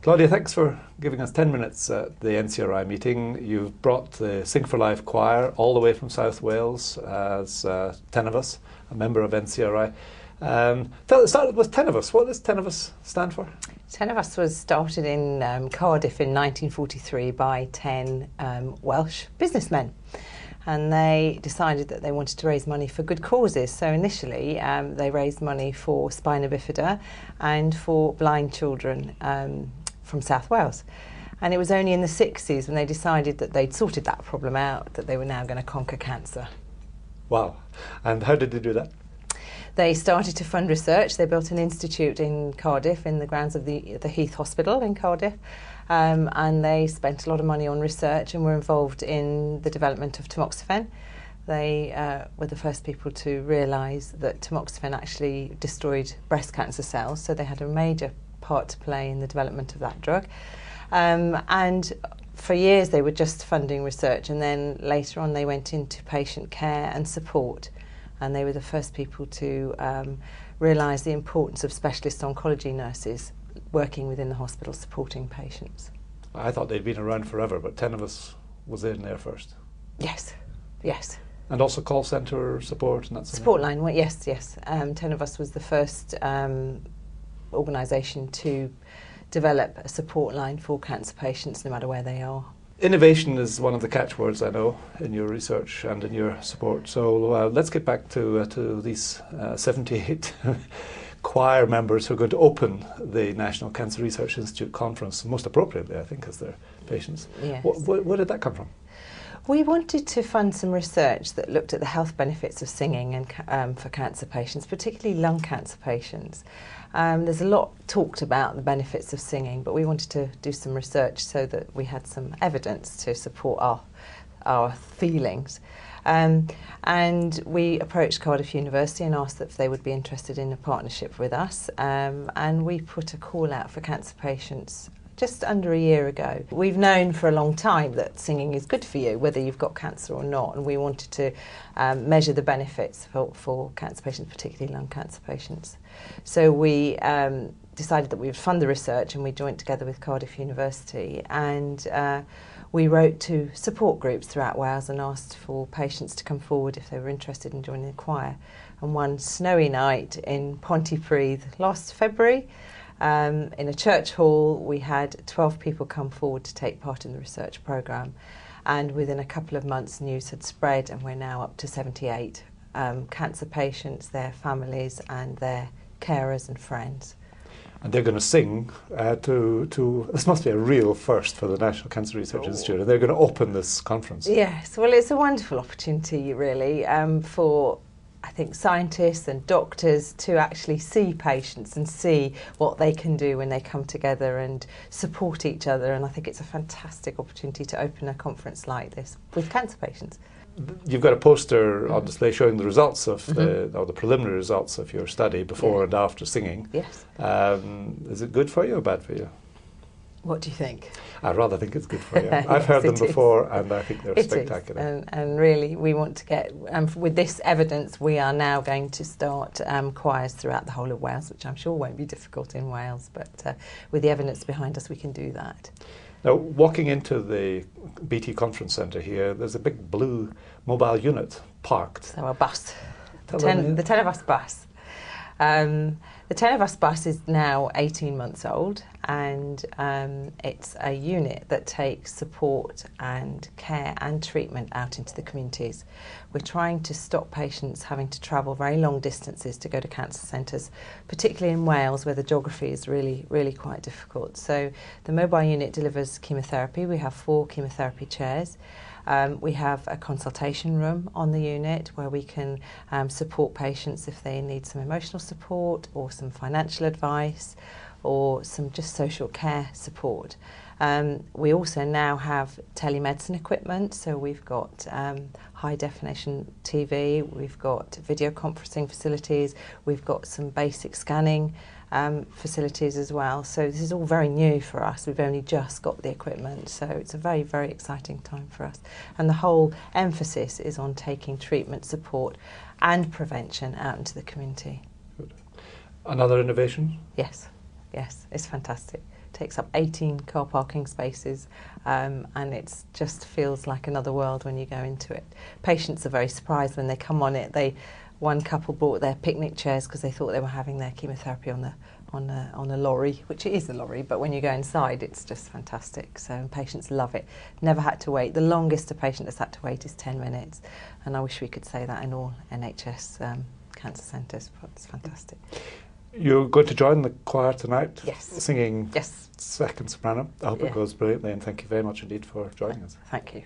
Claudia, thanks for giving us 10 minutes at the NCRI meeting. You've brought the Sing for Life choir all the way from South Wales as Tennovus, a member of NCRI. Start with Tenovus. What does Tennovus stand for? Tenovus was started in Cardiff in 1943 by 10 Welsh businessmen, and they decided that they wanted to raise money for good causes. So initially they raised money for spina bifida and for blind children from South Wales. And it was only in the 60s when they decided that they'd sorted that problem out that they were now going to conquer cancer. Wow. And how did they do that? They started to fund research. They built an institute in Cardiff in the grounds of the Heath Hospital in Cardiff, and they spent a lot of money on research and were involved in the development of tamoxifen. They were the first people to realise that tamoxifen actually destroyed breast cancer cells, so they had a major part to play in the development of that drug. And for years they were just funding research, and then later on they went into patient care and support. And they were the first people to realise the importance of specialist oncology nurses working within the hospital supporting patients. I thought they'd been around forever, but Tenovus was in there first. Yes, yes. And also call centre support and that sort of support line, well, yes, yes. Tenovus was the first organisation to develop a support line for cancer patients no matter where they are. Innovation is one of the catchwords, I know, in your research and in your support. So let's get back to these 78 choir members who are going to open the National Cancer Research Institute conference, most appropriately, I think, as their patients. Yes. Where did that come from? We wanted to fund some research that looked at the health benefits of singing and for cancer patients, particularly lung cancer patients. There's a lot talked about the benefits of singing, but we wanted to do some research so that we had some evidence to support our feelings. And we approached Cardiff University and asked if they would be interested in a partnership with us. And we put a call out for cancer patients just under a year ago. We've known for a long time that singing is good for you, whether you've got cancer or not, and we wanted to measure the benefits for cancer patients, particularly lung cancer patients. So we decided that we would fund the research, and we joined together with Cardiff University, and we wrote to support groups throughout Wales and asked for patients to come forward if they were interested in joining the choir. And one snowy night in Pontypridd last February, in a church hall, we had 12 people come forward to take part in the research programme, and within a couple of months news had spread, and we're now up to 78 cancer patients, their families and their carers and friends. And they're going to sing this must be a real first for the National Cancer Research Institute, and they're going to open this conference. Yes, well, it's a wonderful opportunity really for I think scientists and doctors to actually see patients and see what they can do when they come together and support each other, and I think it's a fantastic opportunity to open a conference like this with cancer patients. You've got a poster on display showing the results of the preliminary results of your study before and after singing. Yes. Is it good for you or bad for you? What do you think? I rather think it's good for you. I've heard them before, and I think they're spectacular. And really, we want to get, with this evidence, we are now going to start choirs throughout the whole of Wales, which I'm sure won't be difficult in Wales, but with the evidence behind us, we can do that. Now, walking into the BT Conference Centre here, there's a big blue mobile unit parked. So a bus, the Tennovus bus. The Tennovus bus is now 18 months old, and it's a unit that takes support and care and treatment out into the communities. We're trying to stop patients having to travel very long distances to go to cancer centres, particularly in Wales where the geography is really, really quite difficult. So the mobile unit delivers chemotherapy. We have 4 chemotherapy chairs. We have a consultation room on the unit where we can support patients if they need some emotional support or some financial advice or some just social care support. We also now have telemedicine equipment, so we've got high definition TV, we've got video conferencing facilities, we've got some basic scanning facilities as well. So this is all very new for us. We've only just got the equipment, so it's a very, very exciting time for us. And the whole emphasis is on taking treatment support and prevention out into the community. Good. Another innovation? Yes, yes, it's fantastic. takes up 18 car parking spaces, and it just feels like another world when you go into it. Patients are very surprised when they come on it. One couple bought their picnic chairs because they thought they were having their chemotherapy on a lorry, which it is a lorry, but when you go inside it's just fantastic. So patients love it. Never had to wait. The longest a patient has had to wait is 10 minutes, and I wish we could say that in all NHS cancer centres, but it's fantastic. You're going to join the choir tonight? Yes. Singing Yes. second soprano. I hope it goes brilliantly, and thank you very much indeed for joining us. Thank you.